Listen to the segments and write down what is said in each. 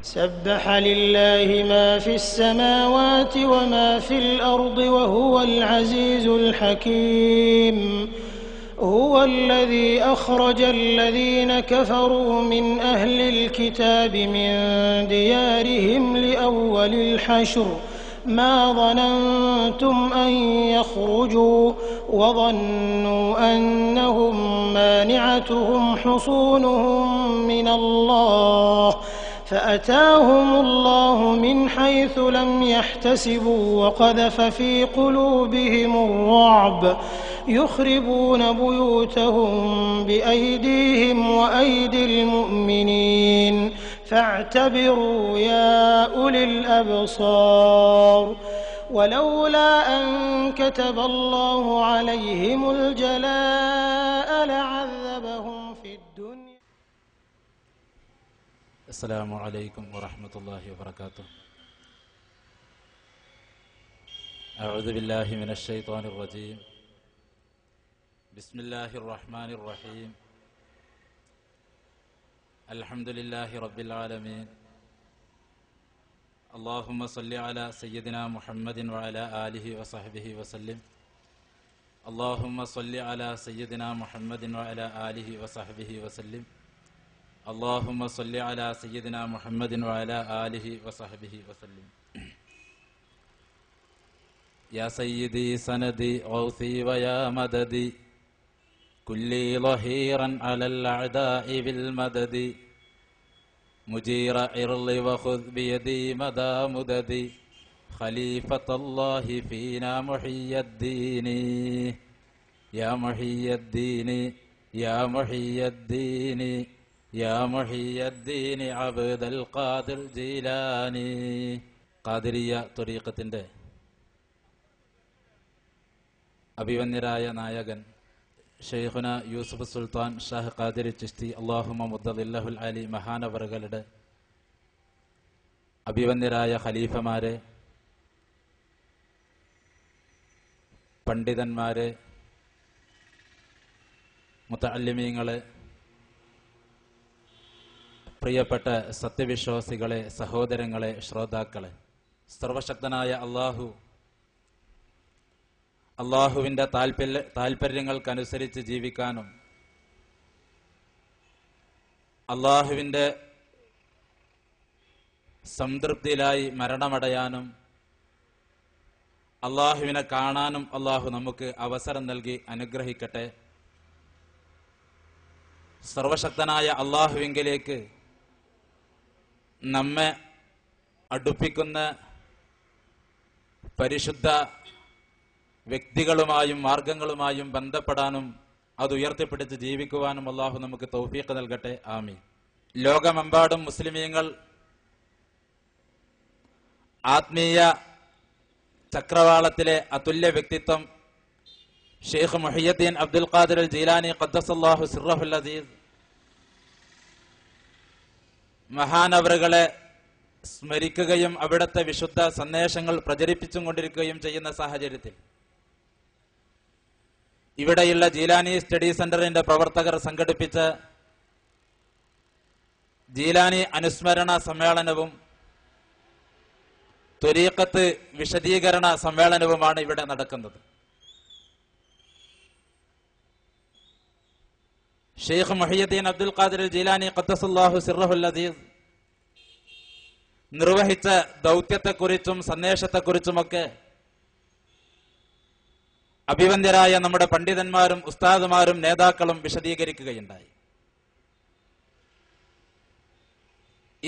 سبح لله ما في السماوات وما في الأرض وهو العزيز الحكيم هو الذي أخرج الذين كفروا من أهل الكتاب من ديارهم لأول الحشر ما ظننتم أن يخرجوا وظنوا أنهم مانعتهم حصونهم من الله فأتاهم الله من حيث لم يحتسبوا وقذف في قلوبهم الرعب يخربون بيوتهم بأيديهم وأيدي المؤمنين فاعتبروا يا أولي الأبصار ولولا أن كتب الله عليهم الجلاء لعذبهم في الدنيا. السلام عليكم ورحمة الله وبركاته. أعوذ بالله من الشيطان الرجيم. بسم الله الرحمن الرحيم. الحمد لله رب العالمين. اللهم صل على سيدنا محمد وعلى آله وصحبه وسلم. اللهم صل على سيدنا محمد وعلى آله وصحبه وسلم. اللهم صل على سيدنا محمد وعلى آله وصحبه وسلم. يا سيدي سندي غوثي ويا مددي كلي ظهيرا على الأعداء بالمدد مجير عرضي وخذ بيدي مدى مددي خليفة الله فينا محي الدين يا محي الدين يا محي الدين يا محي الدين عبد القادر جيلاني. ഖാദിരിയ ത്വരീഖത്തിന്റെ അഭിവന്യരായ നായകൻ ഷെയ്ഖുന യൂസുഫ് സുൽത്താൻ ഷാഹ് ഖാദിരി ചിശ്തി അല്ലാഹുമ്മ മുദ്ദദില്ലഹുൽ അലി മഹാനവറുകളുടെ അഭിവന്യരായ ഖലീഫമാരെ, പണ്ഡിതന്മാരെ, മുതഅല്ലിമീങ്ങളെ, പ്രിയപ്പെട്ട സത്യവിശ്വാസികളെ, സഹോദരങ്ങളെ, ശ്രോതാക്കളെ, സർവശക്തനായ അള്ളാഹുവിൻ്റെ താൽപര്യങ്ങൾക്കനുസരിച്ച് ജീവിക്കാനും അള്ളാഹുവിൻ്റെ സംതൃപ്തിയിലായി മരണമടയാനും അള്ളാഹുവിനെ കാണാനും അള്ളാഹു നമുക്ക് അവസരം നൽകി അനുഗ്രഹിക്കട്ടെ. സർവശക്തനായ അള്ളാഹുവിങ്കിലേക്ക് നമ്മെ അടുപ്പിക്കുന്ന പരിശുദ്ധ വ്യക്തികളുമായും മാർഗങ്ങളുമായും ബന്ധപ്പെടാനും അത് ഉയർത്തിപ്പിടിച്ച് ജീവിക്കുവാനും അള്ളാഹു നമുക്ക് തൗഫീഖ് നൽകട്ടെ. ആമീൻ. ലോകമെമ്പാടും മുസ്ലിമീങ്ങൾ ആത്മീയ ചക്രവാളത്തിലെ അതുല്യ വ്യക്തിത്വം ഷെയ്ഖ് മുഹിയുദ്ദീൻ അബ്ദുൽ ഖാദിർ അൽ ജീലാനി ഖദ്ദസല്ലാഹു സിർറഹുൽ അസീസ് മഹാനവറുകളെ സ്മരിക്കുകയും അവിടുത്തെ വിശുദ്ധ സന്ദേശങ്ങൾ പ്രചരിപ്പിച്ചും കൊണ്ടിരിക്കുകയും ചെയ്യുന്ന സാഹചര്യത്തിൽ ഇവിടെയുള്ള ജീലാനി സ്റ്റഡി സെന്ററിന്റെ പ്രവർത്തകർ സംഘടിപ്പിച്ച ജീലാനി അനുസ്മരണ സമ്മേളനവും ത്വരീഖത്ത് വിശദീകരണ സമ്മേളനവുമാണ് ഇവിടെ നടക്കുന്നത്. ഷെയ്ഖ് മുഹിയുദ്ദീൻ അബ്ദുൽ ഖാദിർ ജീലാനി ഖദ്ദസല്ലാഹു സിർറഹുൽ അസീസ് നിർവഹിച്ച ദൗത്യത്തെക്കുറിച്ചും സന്ദേശത്തെക്കുറിച്ചുമൊക്കെ അഭിവന്ദ്യരായ നമ്മുടെ പണ്ഡിതന്മാരും ഉസ്താദുമാരും നേതാക്കളും വിശദീകരിക്കുകയുണ്ടായി.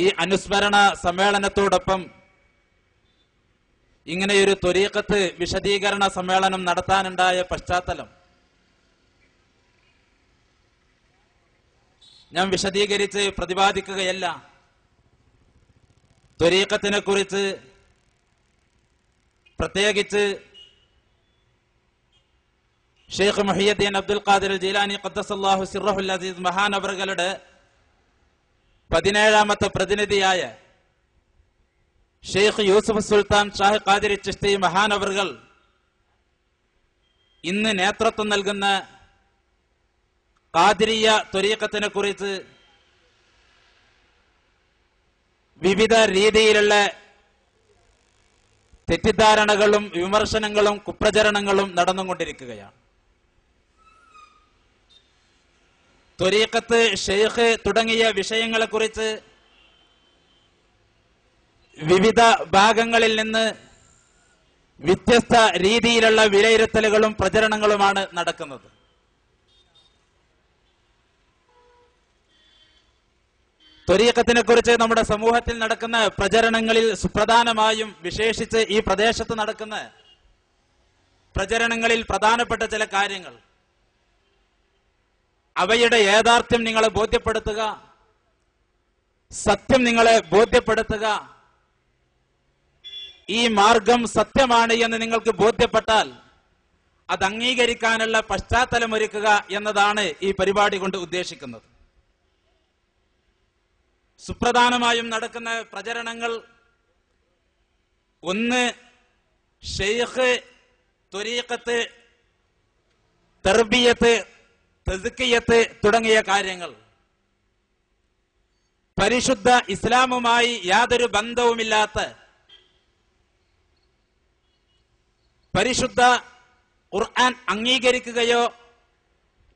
ഈ അനുസ്മരണ സമ്മേളനത്തോടൊപ്പം ഇങ്ങനെയൊരു ത്വരീഖത്ത് വിശദീകരണ സമ്മേളനം നടത്താനുണ്ടായ പശ്ചാത്തലം ഞാൻ വിശദീകരിച്ച് പ്രതിപാദിക്കുകയല്ല. ത്വരീഖത്തിനെ കുറിച്ച് പ്രത്യേകിച്ച് ഷെയ്ഖ് മുഹിയുദ്ദീൻ അബ്ദുൽ ഖാദിർ ജീലാനി ഖദ്ദസല്ലാഹു സിർറഹുൽ അസീസ് മഹാനവറുകളുടെ 17ാമത്തെ പ്രതിനിധിയായ ഷെയ്ഖ് യൂസുഫ് സുൽത്താൻ ഷാഹ് ഖാദിരി ചിശ്തി മഹാനവറുകൾ ഇന്ന് നേതൃത്വം നൽകുന്ന ഖാദിരിയ ത്വരീഖത്തിനെ കുറിച്ച് വിവിധ രീതിയിലുള്ള തെറ്റിദ്ധാരണകളും വിമർശനങ്ങളും കുപ്രചരണങ്ങളും നടന്നുകൊണ്ടിരിക്കുകയാണ്. ത്വരീഖത്ത്, ഷെയ്ഖ് തുടങ്ങിയ വിഷയങ്ങളെക്കുറിച്ച് വിവിധ ഭാഗങ്ങളിൽ നിന്ന് വ്യത്യസ്ത രീതിയിലുള്ള വിലയിരുത്തലുകളും പ്രചരണങ്ങളുമാണ് നടക്കുന്നത്. ത്വരീഖത്തിനെ കുറിച്ച് നമ്മുടെ സമൂഹത്തിൽ നടക്കുന്ന പ്രചരണങ്ങളിൽ സുപ്രധാനമായും, വിശേഷിച്ച് ഈ പ്രദേശത്ത് നടക്കുന്ന പ്രചരണങ്ങളിൽ പ്രധാനപ്പെട്ട ചില കാര്യങ്ങൾ, അവയുടെ യാഥാർത്ഥ്യം നിങ്ങളെ ബോധ്യപ്പെടുത്തുക, സത്യം നിങ്ങളെ ബോധ്യപ്പെടുത്തുക, ഈ മാർഗം സത്യമാണ് എന്ന് നിങ്ങൾക്ക് ബോധ്യപ്പെട്ടാൽ അത് അംഗീകരിക്കാനുള്ള പശ്ചാത്തലമൊരുക്കുക എന്നതാണ് ഈ പരിപാടി കൊണ്ട് ഉദ്ദേശിക്കുന്നത്. സുപ്രധാനമായും നടക്കുന്ന പ്രചരണങ്ങൾ, ഒന്ന് ഷെയ്ഖ്, ത്വരീഖത്ത്, തർബിയത്ത്, തസ്കിയത്ത് തുടങ്ങിയ കാര്യങ്ങൾ പരിശുദ്ധ ഇസ്ലാമുമായി യാതൊരു ബന്ധവുമില്ലാത്ത, പരിശുദ്ധ ഖുർആൻ അംഗീകരിക്കുകയോ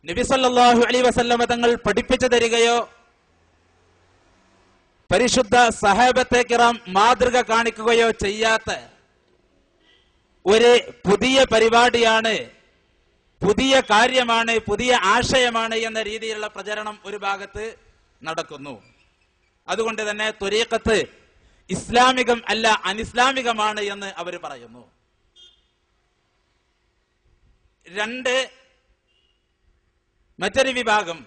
നബി സല്ലല്ലാഹു അലൈഹി വസല്ലമ തങ്ങൾ പഠിപ്പിച്ചു തരികയോ പരിശുദ്ധ സഹാബത്തെ കിറാം മാതൃക കാണിക്കുകയോ ചെയ്യാത്ത ഒരു പുതിയ പരിപാടിയാണ്, പുതിയ കാര്യമാണ്, പുതിയ ആശയമാണ് എന്ന രീതിയിലുള്ള പ്രചരണം ഒരു ഭാഗത്ത് നടക്കുന്നു. അതുകൊണ്ട് തന്നെ ത്വരീഖത്ത് ഇസ്ലാമികം അല്ല, അനിസ്ലാമികമാണ് എന്ന് അവർ പറയുന്നു. രണ്ട്, മറ്റൊരു വിഭാഗം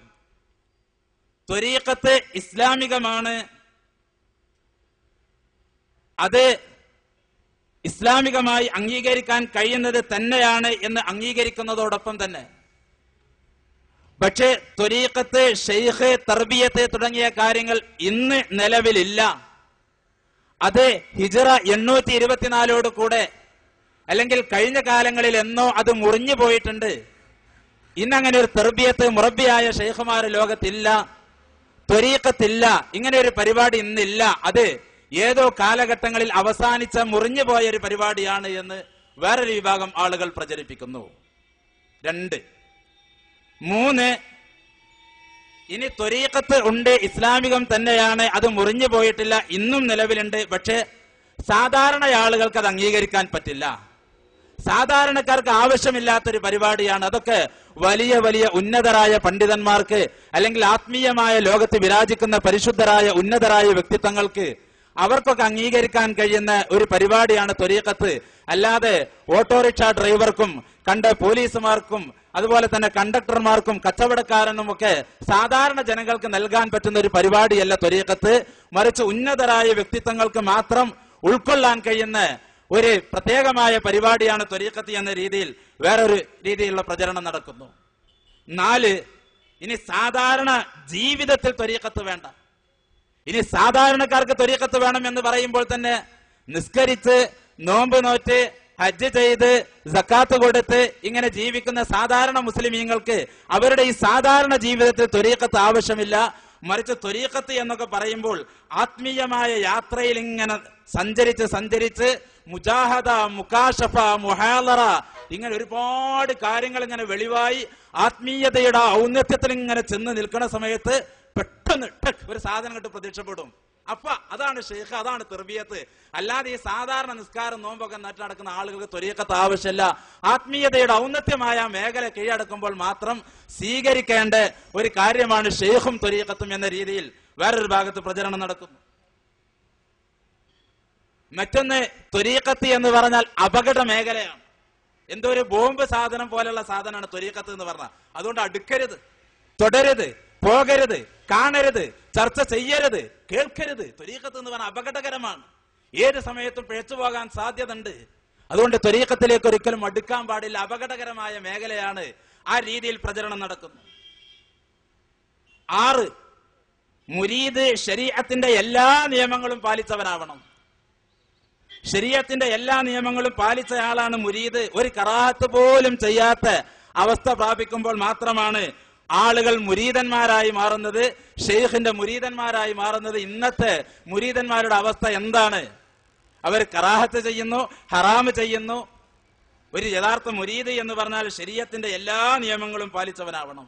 ത്വരീഖത്ത് ഇസ്ലാമികമാണ്, അത് ഇസ്ലാമികമായി അംഗീകരിക്കാൻ കഴിയുന്നത് തന്നെയാണ് എന്ന് അംഗീകരിക്കുന്നതോടൊപ്പം തന്നെ പക്ഷേ ത്വരീഖത്ത്, ഷെയ്ഖ്, തർബിയത്ത് തുടങ്ങിയ കാര്യങ്ങൾ ഇന്ന് നിലവിലില്ല. അത് ഹിജ്റ 824 കൂടെ അല്ലെങ്കിൽ കഴിഞ്ഞ കാലങ്ങളിൽ എന്നോ അത് മുറിഞ്ഞു പോയിട്ടുണ്ട്. ഇന്നങ്ങനെ ഒരു തർബിയത്ത്, മുറബിയായ ഷെയ്ഖുമാർ ലോകത്തില്ല, ത്വരീഖത്തില്ല, ഇങ്ങനെ ഒരു പരിപാടി ഇന്നില്ല. അത് ഏതോ കാലഘട്ടങ്ങളിൽ അവസാനിച്ച മുറിഞ്ഞു പോയ ഒരു പരിപാടിയാണ് എന്ന് വേറൊരു വിഭാഗം ആളുകൾ പ്രചരിപ്പിക്കുന്നു. 2. 3, ഇനി ത്വരീഖത്ത് ഉണ്ട്, ഇസ്ലാമികം തന്നെയാണ്, അത് മുറിഞ്ഞു പോയിട്ടില്ല, ഇന്നും നിലവിലുണ്ട്. പക്ഷെ സാധാരണ ആളുകൾക്ക് അത് അംഗീകരിക്കാൻ പറ്റില്ല, സാധാരണക്കാർക്ക് ആവശ്യമില്ലാത്തൊരു പരിപാടിയാണ്. അതൊക്കെ വലിയ വലിയ ഉന്നതരായ പണ്ഡിതന്മാർക്ക് അല്ലെങ്കിൽ ആത്മീയമായ ലോകത്ത് വിരാജിക്കുന്ന പരിശുദ്ധരായ ഉന്നതരായ വ്യക്തിത്വങ്ങൾക്ക് അവർക്കൊക്കെ അംഗീകരിക്കാൻ കഴിയുന്ന ഒരു പരിപാടിയാണ് ത്വരീഖത്ത്. അല്ലാതെ ഓട്ടോറിക്ഷ ഡ്രൈവർക്കും കണ്ട പോലീസുമാർക്കും അതുപോലെ തന്നെ കണ്ടക്ടർമാർക്കും കച്ചവടക്കാരനും ഒക്കെ സാധാരണ ജനങ്ങൾക്ക് നൽകാൻ പറ്റുന്ന ഒരു പരിപാടിയല്ല ത്വരീഖത്ത്. മറിച്ച് ഉന്നതരായ വ്യക്തിത്വങ്ങൾക്ക് മാത്രം ഉൾക്കൊള്ളാൻ കഴിയുന്ന ഒരു പ്രത്യേകമായ പരിപാടിയാണ് ത്വരീഖത്ത് എന്ന രീതിയിൽ വേറൊരു രീതിയിലുള്ള പ്രചരണം നടക്കുന്നു. 4, ഇനി സാധാരണ ജീവിതത്തിൽ ത്വരീഖത്ത് വേണ്ട, ഇനി സാധാരണക്കാർക്ക് ത്വരീഖത്ത് വേണം എന്ന് പറയുമ്പോൾ തന്നെ നിസ്കരിച്ച്, നോമ്പ് നോറ്റ്, ഹജ്ജ് ചെയ്ത്, സക്കാത്ത് കൊടുത്ത് ഇങ്ങനെ ജീവിക്കുന്ന സാധാരണ മുസ്ലിമീങ്ങൾക്ക് അവരുടെ ഈ സാധാരണ ജീവിതത്തിൽ ത്വരീഖത്ത് ആവശ്യമില്ല. മറിച്ച് ത്വരീഖത്ത് എന്നൊക്കെ പറയുമ്പോൾ ആത്മീയമായ യാത്രയിൽ ഇങ്ങനെ സഞ്ചരിച്ച് മുജാഹദ, മുകാശഫ, മുഹാലറ ഇങ്ങനെ ഒരുപാട് കാര്യങ്ങൾ ഇങ്ങനെ വെളിവായി ആത്മീയതയുടെ ഔന്നത്യത്തിൽ ഇങ്ങനെ ചെന്ന് നിൽക്കുന്ന സമയത്ത് പെട്ടെന്ന് ഒരു സാധനം കണ്ട് പ്രത്യക്ഷപ്പെടും. അപ്പൊ അതാണ് ഷെയ്ഖ്, അതാണ് തർബിയത്ത്. അല്ലാതെ ഈ സാധാരണ നിസ്കാരം, നോമ്പൊക്കെ നട്ട് നടക്കുന്ന ആളുകൾക്ക് ത്വരീഖത്ത് ആവശ്യമില്ല. ആത്മീയതയുടെ ഔന്നത്യമായ മേഖല കീഴടക്കുമ്പോൾ മാത്രം സ്വീകരിക്കേണ്ട ഒരു കാര്യമാണ് ഷെയ്ഖും ത്വരീഖത്തും എന്ന രീതിയിൽ വേറൊരു ഭാഗത്ത് പ്രചരണം നടക്കുന്നു. മറ്റൊന്ന്, ത്വരീഖത്ത് എന്ന് പറഞ്ഞാൽ അപകട മേഖലയാണ്. എന്തോ ഒരു ബോംബ് സാധനം പോലെയുള്ള സാധനമാണ് ത്വരീഖത്ത് എന്ന് പറഞ്ഞാൽ. അതുകൊണ്ട് അടുക്കരുത്, തുടരുത്, പോകരുത്, കാണരുത്, ചർച്ച ചെയ്യരുത്, കേൾക്കരുത്. ത്വരീഖത്ത് എന്ന് പറഞ്ഞാൽ അപകടകരമാണ്, ഏത് സമയത്തും പിഴച്ചു പോകാൻ സാധ്യത ഉണ്ട്. അതുകൊണ്ട് ത്വരീഖത്തിലേക്ക് ഒരിക്കലും അടുക്കാൻ പാടില്ല, അപകടകരമായ മേഖലയാണ്. ആ രീതിയിൽ പ്രചരണം നടക്കുന്നു. 6, മുരീദ് ശരീഅത്തിന്റെ എല്ലാ നിയമങ്ങളും പാലിച്ചവനാവണം. ശരീഅത്തിന്റെ എല്ലാ നിയമങ്ങളും പാലിച്ചയാളാണ് മുരീദ്. ഒരു കറാഹത്ത് പോലും ചെയ്യാത്ത അവസ്ഥ പ്രാപിക്കുമ്പോൾ മാത്രമാണ് ആളുകൾ മുരീദന്മാരായി മാറുന്നത്, ഷെയ്ഖിന്റെ മുരീദന്മാരായി മാറുന്നത്. ഇന്നത്തെ മുരീദന്മാരുടെ അവസ്ഥ എന്താണ്? അവർ കറാഹത്ത് ചെയ്യുന്നു, ഹറാമ് ചെയ്യുന്നു. ഒരു യഥാർത്ഥ മുരീദ് എന്ന് പറഞ്ഞാൽ ശരീഅത്തിന്റെ എല്ലാ നിയമങ്ങളും പാലിച്ചവനാവണം.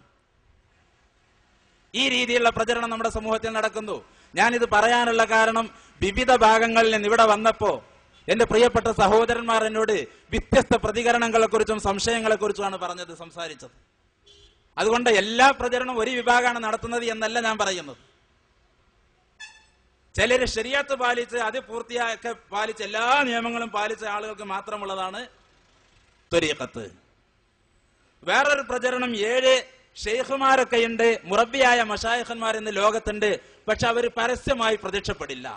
ഈ രീതിയിലുള്ള പ്രചരണം നമ്മുടെ സമൂഹത്തിൽ നടക്കുന്നു. ഞാനിത് പറയാനുള്ള കാരണം, വിവിധ ഭാഗങ്ങളിൽ നിന്ന് ഇവിടെ വന്നപ്പോ എന്റെ പ്രിയപ്പെട്ട സഹോദരന്മാർ എന്നോട് വ്യത്യസ്ത പ്രതികരണങ്ങളെക്കുറിച്ചും സംശയങ്ങളെക്കുറിച്ചുമാണ് സംസാരിച്ചത്. അതുകൊണ്ട് എല്ലാ പ്രചരണവും ഒരു വിഭാഗമാണ് നടത്തുന്നത് എന്നല്ല ഞാൻ പറയുന്നത്. ചിലര് ശരീഅത്ത് പാലിച്ച് അത് പൂർത്തിയാക്കി പാലിച്ച് എല്ലാ നിയമങ്ങളും പാലിച്ച ആളുകൾക്ക് മാത്രമുള്ളതാണ് ത്വരീഖത്ത്. വേറൊരു പ്രചരണം 7 ഷെയ്ഖുമാരൊക്കെയുണ്ട്, മുറബ്ബിയായ മശായിഖന്മാർ ഇന്ന് ലോകത്തുണ്ട്. പക്ഷെ അവർ പരസ്യമായി പ്രത്യക്ഷപ്പെടില്ല.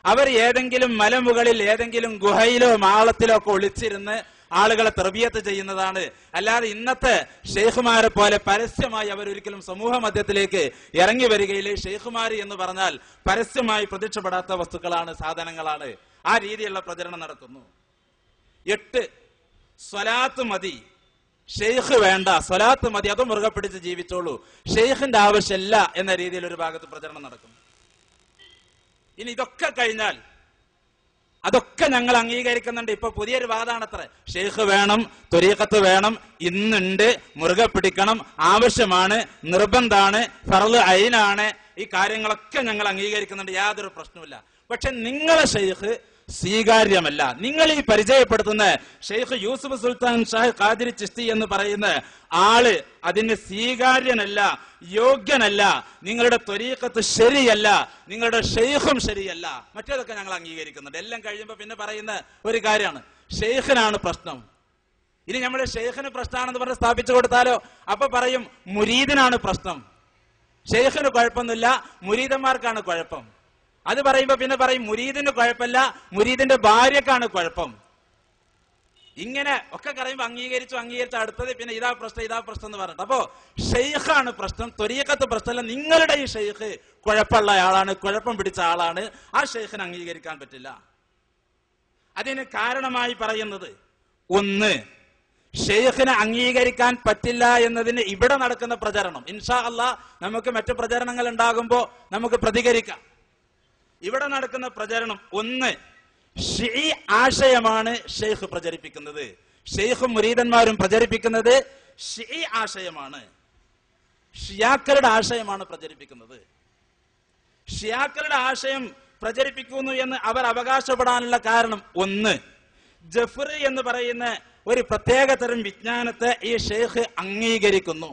അവർ ഏതെങ്കിലും മലമുകളിൽ ഏതെങ്കിലും ഗുഹയിലോ മാളത്തിലോ ഒക്കെ ഒളിച്ചിരുന്ന് ആളുകളെ തർബിയത്ത് ചെയ്യുന്നതാണ്. അല്ലാതെ ഇന്നത്തെ ഷെയ്ഖുമാരെ പോലെ പരസ്യമായി അവരൊരിക്കലും സമൂഹ മധ്യത്തിലേക്ക് ഇറങ്ങി വരികയില്ല. ഷെയ്ഖുമാർ എന്ന് പറഞ്ഞാൽ പരസ്യമായി പ്രത്യക്ഷപ്പെടാത്ത വസ്തുക്കളാണ്, സാധനങ്ങളാണ്. ആ രീതിയിലുള്ള പ്രചരണം നടക്കുന്നു. 8 സ്വലാത്ത് മതി, ഷെയ്ഖ് വേണ്ട, സ്വലാത്ത് മതി, അത് മുറുകെ പിടിച്ച് ജീവിച്ചോളൂ, ഷെയ്ഖിന്റെ ആവശ്യമില്ല എന്ന രീതിയിൽ ഒരു ഭാഗത്ത് പ്രചരണം നടക്കുന്നു. ഇനി ഇതൊക്കെ കഴിഞ്ഞാൽ അതൊക്കെ ഞങ്ങൾ അംഗീകരിക്കുന്നുണ്ട്. ഇപ്പൊ പുതിയൊരു വാദാണത്രേ, ഷെയ്ഖ് വേണം, ത്വരീഖത്ത് വേണം, ഇന്നുണ്ട്, മുറുകെ പിടിക്കണം, ആവശ്യമാണ്, നിർബന്ധാണ്, ഫർള് ഐനാണ്. ഈ കാര്യങ്ങളൊക്കെ ഞങ്ങൾ അംഗീകരിക്കുന്നുണ്ട്, യാതൊരു പ്രശ്നവുമില്ല. പക്ഷെ നിങ്ങളെ ഷെയ്ഖ് സ്വീകാര്യമല്ല. നിങ്ങൾ ഈ പരിചയപ്പെടുത്തുന്ന ഷെയ്ഖ് യൂസുഫ് സുൽത്താൻ ഷാഹ് ഖാദിരി ചിസ്തി എന്ന് പറയുന്ന ആള് അതിന് സ്വീകാര്യനല്ല, യോഗ്യനല്ല. നിങ്ങളുടെ ത്വരീഖത്ത് ശരിയല്ല, നിങ്ങളുടെ ഷെയ്ഖും ശരിയല്ല. മറ്റേതൊക്കെ ഞങ്ങൾ അംഗീകരിക്കുന്നുണ്ട്. എല്ലാം കഴിയുമ്പോൾ പിന്നെ പറയുന്ന ഒരു കാര്യമാണ്, ഷെയ്ഖിനാണ് പ്രശ്നം. ഇനി നമ്മൾ ഷെയ്ഖിന് പ്രശ്നമാണെന്ന് പറഞ്ഞ് സ്ഥാപിച്ചു കൊടുത്താലോ, അപ്പൊ പറയും മുരീദിനാണ് പ്രശ്നം, ഷെയ്ഖിന് കുഴപ്പമൊന്നുമില്ല, മുരീദന്മാർക്കാണ് കുഴപ്പം. അത് പറയുമ്പോ പിന്നെ പറയും മുരീദിന് കുഴപ്പമില്ല, മുരീദിന്റെ ഭാര്യക്കാണ് കുഴപ്പം. ഇങ്ങനെ ഒക്കെ പറയുമ്പോ അംഗീകരിച്ചു അടുത്തത് പിന്നെ ഇതാ പ്രശ്നം എന്ന് പറഞ്ഞിട്ട്. അപ്പോ ഷെയ്ഖാണ് പ്രശ്നം, ത്വരീഖത്ത് പ്രശ്നമല്ല. നിങ്ങളുടെ ഈ ഷെയ്ഖ് കുഴപ്പമുള്ള ആളാണ്, കുഴപ്പം പിടിച്ച ആളാണ്, ആ ഷെയ്ഖിനെ അംഗീകരിക്കാൻ പറ്റില്ല. അതിന് കാരണമായി പറയുന്നത്, ഒന്ന്, ഷെയ്ഖിനെ അംഗീകരിക്കാൻ പറ്റില്ല എന്നതിന് ഇവിടെ നടക്കുന്ന പ്രചരണം, ഇൻഷാ അല്ലാഹ് നമുക്ക് മറ്റു പ്രചരണങ്ങൾ ഉണ്ടാകുമ്പോ നമുക്ക് പ്രതികരിക്കാം. ഇവിടെ നടക്കുന്ന പ്രചരണം, ഒന്ന്, ഷിഈ ആശയമാണ് ഷെയ്ഖ് പ്രചരിപ്പിക്കുന്നത്, ഷെയ്ഖും മുരീദന്മാരും പ്രചരിപ്പിക്കുന്നത് ഷിഈ ആശയമാണ്, ഷിയാക്കളുടെ ആശയമാണ് പ്രചരിപ്പിക്കുന്നത്. ഷിയാക്കളുടെ ആശയം പ്രചരിപ്പിക്കുന്നു എന്ന് അവർ അവകാശപ്പെടാനുള്ള കാരണം, ഒന്ന്, ജഫർ എന്ന് പറയുന്ന ഒരു പ്രത്യേക തരം വിജ്ഞാനത്തെ ഈ ഷെയ്ഖ് അംഗീകരിക്കുന്നു.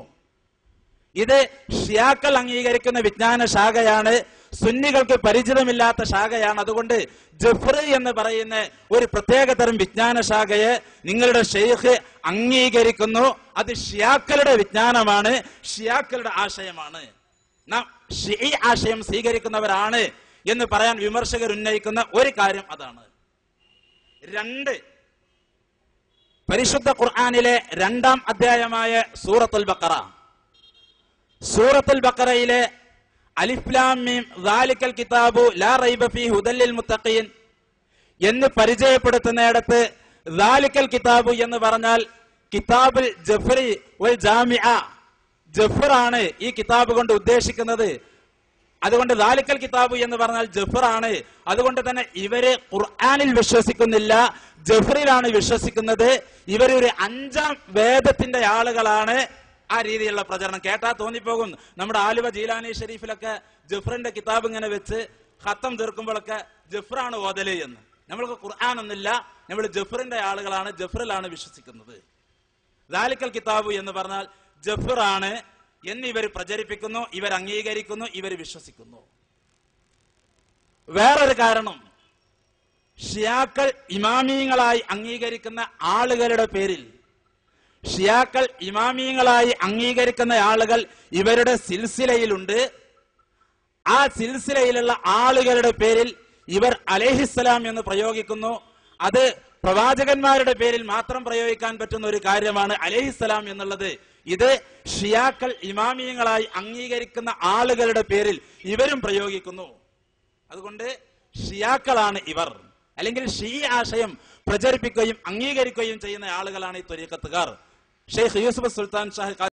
ഇത് ഷിയാക്കൾ അംഗീകരിക്കുന്ന വിജ്ഞാന ശാഖയാണ്, സുന്നികൾക്ക് പരിചിതമില്ലാത്ത ശാഖയാണ്. അതുകൊണ്ട് ജഫർ എന്ന് പറയുന്ന ഒരു പ്രത്യേക തരം വിജ്ഞാന ശാഖയെ നിങ്ങളുടെ ഷെയ്ഖ് അംഗീകരിക്കുന്നു. അത് ഷിയാക്കളുടെ വിജ്ഞാനമാണ്, ഷിയാക്കളുടെ ആശയമാണ്. നാം ഷിഈ ആശയം സ്വീകരിക്കുന്നവരാണ് എന്ന് പറയാൻ വിമർശകർ ഉന്നയിക്കുന്ന ഒരു കാര്യം അതാണ്. 2, പരിശുദ്ധ ഖുർആനിലെ 2-ാം അധ്യായമായ സൂറത്തുൽ ബഖറ, സൂറത്തുൽ ബഖറയിലെ അലിഫ് ലാം മീം ദാലിക്കൽ കിതാബു ലാ റൈബ ഫീഹി ഹുദൽ ലിൽ മുത്തഖീൻ എന്ന് പരിചയപ്പെടുത്തുന്നിടത്ത് ദാലിക്കൽ കിതാബു എന്ന് പറഞ്ഞാൽ കിതാബുൽ ജഫ്രി വൽ ജാമിഅ, ജഫറാണ് ഈ കിതാബ് കൊണ്ട് ഉദ്ദേശിക്കുന്നത്. അതുകൊണ്ട് ദാലിക്കൽ കിതാബ് എന്ന് പറഞ്ഞാൽ ജഫറാണ്. അതുകൊണ്ട് തന്നെ ഇവര് ഖുർആനിൽ വിശ്വസിക്കുന്നില്ല, ജഫറിലാണ് വിശ്വസിക്കുന്നത്. ഇവരൊരു 5-ാം വേദത്തിന്റെ ആളുകളാണ്. ആ രീതിയിലുള്ള പ്രചരണം കേട്ടാ തോന്നിപ്പോകും, നമ്മുടെ ആലുവ ജീലാനി ഷെരീഫിലൊക്കെ ജഫറിന്റെ കിതാബ് ഇങ്ങനെ വെച്ച് ഖത്തം തീർക്കുമ്പോഴൊക്കെ ജഫറാണ് ഓതല് എന്ന്. നമ്മൾക്ക് ഖുർആൻ ഒന്നില്ല, നമ്മൾ ജഫറിന്റെ ആളുകളാണ്, ജഫറിലാണ് വിശ്വസിക്കുന്നത്. ദാലിക്കൽ കിതാബ് എന്ന് പറഞ്ഞാൽ ജഫറാണ് എന്ന് ഇവർ പ്രചരിപ്പിക്കുന്നു, ഇവർ അംഗീകരിക്കുന്നു, ഇവർ വിശ്വസിക്കുന്നു. വേറൊരു കാരണം, ഷിയാക്കൾ ഇമാമീങ്ങളായി അംഗീകരിക്കുന്ന ആളുകളുടെ പേരിൽ, ഷിയാക്കൾ ഇമാമീങ്ങളായി അംഗീകരിക്കുന്ന ആളുകൾ ഇവരുടെ സിൽസിലയിലുണ്ട്. ആ സിൽസിലയിലുള്ള ആളുകളുടെ പേരിൽ ഇവർ അലൈഹിസ്സലാം എന്ന് പ്രയോഗിക്കുന്നു. അത് പ്രവാചകന്മാരുടെ പേരിൽ മാത്രം പ്രയോഗിക്കാൻ പറ്റുന്ന ഒരു കാര്യമാണ് അലൈഹിസ്സലാം എന്നുള്ളത്. ഇത് ഷിയാക്കൾ ഇമാമീങ്ങളായി അംഗീകരിക്കുന്ന ആളുകളുടെ പേരിൽ ഇവരും പ്രയോഗിക്കുന്നു. അതുകൊണ്ട് ഷിയാക്കളാണ് ഇവർ, അല്ലെങ്കിൽ ഷിഈ ആശയം പ്രചരിപ്പിക്കുകയും അംഗീകരിക്കുകയും ചെയ്യുന്ന ആളുകളാണ് ഈ ത്വരീഖത്തുകാർ. ഷെയ്ഖ് യൂസുഫ് സുൽത്താൻ ഷാഹ്